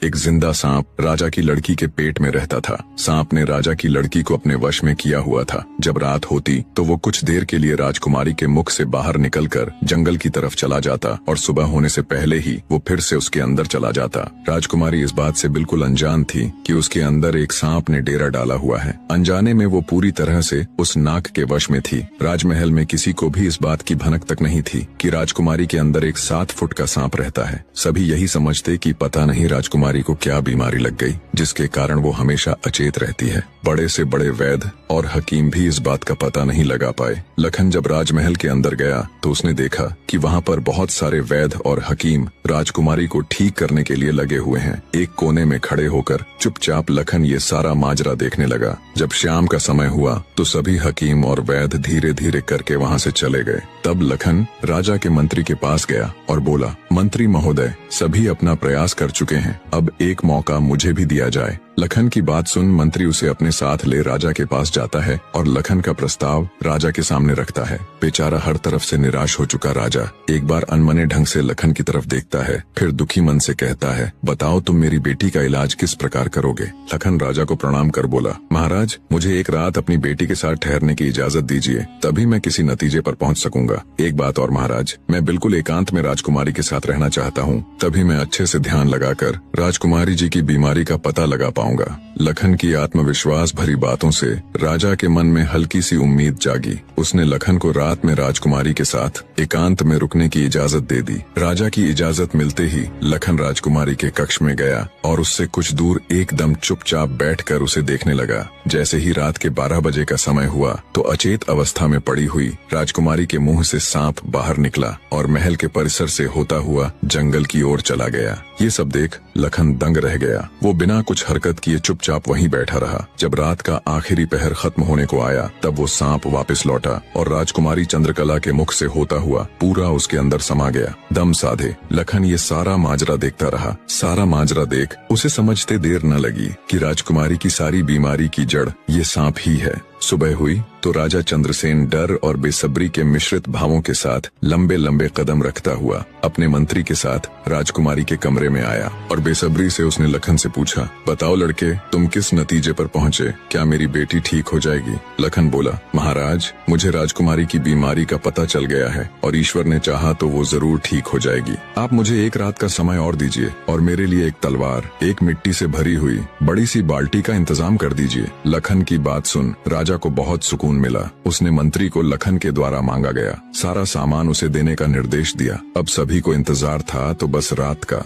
एक जिंदा सांप राजा की लड़की के पेट में रहता था। सांप ने राजा की लड़की को अपने वश में किया हुआ था। जब रात होती तो वो कुछ देर के लिए राजकुमारी के मुख से बाहर निकलकर जंगल की तरफ चला जाता और सुबह होने से पहले ही वो फिर से उसके अंदर चला जाता। राजकुमारी इस बात से बिल्कुल अनजान थी कि उसके अंदर एक सांप ने डेरा डाला हुआ है। अनजाने में वो पूरी तरह से उस नाग के वश में थी। राजमहल में किसी को भी इस बात की भनक तक नहीं थी कि राजकुमारी के अंदर एक 7 फुट का सांप रहता है। सभी यही समझते कि पता नहीं राजकुमारी को क्या बीमारी लग गई जिसके कारण वो हमेशा अचेत रहती है। बड़े से बड़े वैद्य और हकीम भी इस बात का पता नहीं लगा पाए। लखन जब राजमहल के अंदर गया तो उसने देखा कि वहाँ पर बहुत सारे वैद्य और हकीम राजकुमारी को ठीक करने के लिए लगे हुए हैं। एक कोने में खड़े होकर चुपचाप लखन ये सारा माजरा देखने लगा। जब शाम का समय हुआ तो सभी हकीम और वैद्य धीरे धीरे करके वहाँ से चले गए। तब लखन राजा के मंत्री के पास गया और बोला, मंत्री महोदय, सभी अपना प्रयास कर चुके हैं, अब एक मौका मुझे भी दिया जाए। लखन की बात सुन मंत्री उसे अपने साथ ले राजा के पास जाता है और लखन का प्रस्ताव राजा के सामने रखता है। बेचारा हर तरफ से निराश हो चुका राजा एक बार अनमने ढंग से लखन की तरफ देखता है, फिर दुखी मन से कहता है, बताओ तुम मेरी बेटी का इलाज किस प्रकार करोगे। लखन राजा को प्रणाम कर बोला, महाराज, मुझे एक रात अपनी बेटी के साथ ठहरने की इजाजत दीजिए, तभी मैं किसी नतीजे पर पहुँच सकूंगा। एक बात और महाराज, मैं बिल्कुल एकांत में राजकुमारी के साथ रहना चाहता हूँ, तभी मैं अच्छे से ध्यान लगाकर राजकुमारी जी की बीमारी का पता लगा पाऊंगा। लखन की आत्मविश्वास भरी बातों से राजा के मन में हल्की सी उम्मीद जागी। उसने लखन को रात में राजकुमारी के साथ एकांत में रुकने की इजाजत दे दी। राजा की इजाजत मिलते ही लखन राजकुमारी के कक्ष में गया और उससे कुछ दूर एकदम चुपचाप बैठकर उसे देखने लगा। जैसे ही रात के 12 बजे का समय हुआ तो अचेत अवस्था में पड़ी हुई राजकुमारी के मुंह से सांप बाहर निकला और महल के परिसर से होता हुआ जंगल की ओर चला गया। ये सब देख लखन दंग रह गया। वो बिना कुछ हरकत किए चुपचाप वहीं बैठा रहा। जब रात का आखिरी पहर खत्म होने को आया तब वो सांप वापस लौटा और राजकुमारी चंद्रकला के मुख से होता हुआ पूरा उसके अंदर समा गया। दम साधे लखन ये सारा माजरा देखता रहा। सारा माजरा देख उसे समझते देर न लगी कि राजकुमारी की सारी बीमारी की जड़ ये सांप ही है। सुबह हुई तो राजा चंद्रसेन डर और बेसब्री के मिश्रित भावों के साथ लंबे लंबे कदम रखता हुआ अपने मंत्री के साथ राजकुमारी के कमरे में आया और बेसब्री से उसने लखन से पूछा, बताओ लड़के, तुम किस नतीजे पर पहुँचे? क्या मेरी बेटी ठीक हो जाएगी? लखन बोला, महाराज, मुझे राजकुमारी की बीमारी का पता चल गया है और ईश्वर ने चाहा तो वो जरूर ठीक हो जाएगी। आप मुझे एक रात का समय और दीजिए और मेरे लिए एक तलवार, एक मिट्टी से भरी हुई बड़ी सी बाल्टी का इंतजाम कर दीजिए। लखन की बात सुन राजा को बहुत सुकून मिला। उसने मंत्री को लखन के द्वारा मांगा गया सारा सामान उसे देने का निर्देश दिया। अब सभी को इंतजार था तो बस रात का।